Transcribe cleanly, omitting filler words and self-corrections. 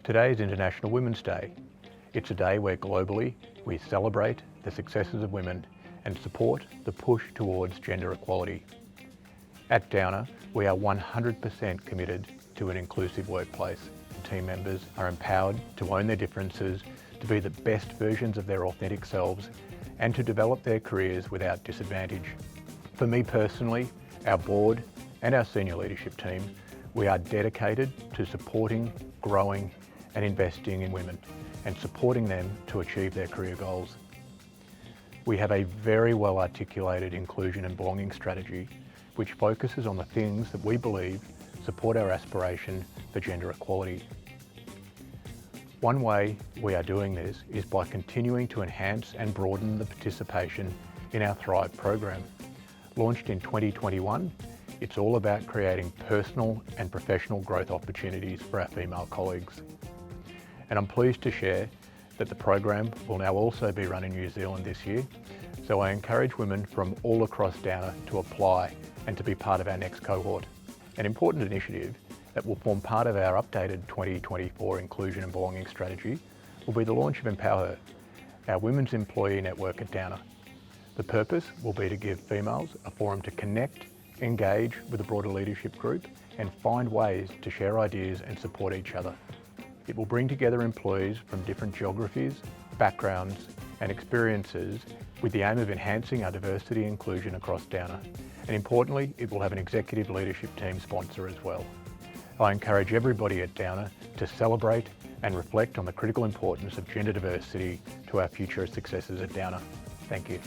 Today is International Women's Day. It's a day where globally we celebrate the successes of women and support the push towards gender equality. At Downer, we are 100% committed to an inclusive workplace. Team members are empowered to own their differences, to be the best versions of their authentic selves, and to develop their careers without disadvantage. For me personally, our board and our senior leadership team, we are dedicated to supporting, growing and investing in women and supporting them to achieve their career goals. We have a very well articulated inclusion and belonging strategy which focuses on the things that we believe support our aspiration for gender equality. One way we are doing this is by continuing to enhance and broaden the participation in our Thrive program. Launched in 2021, it's all about creating personal and professional growth opportunities for our female colleagues. And I'm pleased to share that the program will now also be run in New Zealand this year, so I encourage women from all across Downer to apply and to be part of our next cohort. An important initiative that will form part of our updated 2024 inclusion and belonging strategy will be the launch of Empower Her, our women's employee network at Downer. The purpose will be to give females a forum to connect, engage with a broader leadership group and find ways to share ideas and support each other. It will bring together employees from different geographies, backgrounds and experiences with the aim of enhancing our diversity and inclusion across Downer. And importantly, it will have an executive leadership team sponsor as well. I encourage everybody at Downer to celebrate and reflect on the critical importance of gender diversity to our future successes at Downer. Thank you.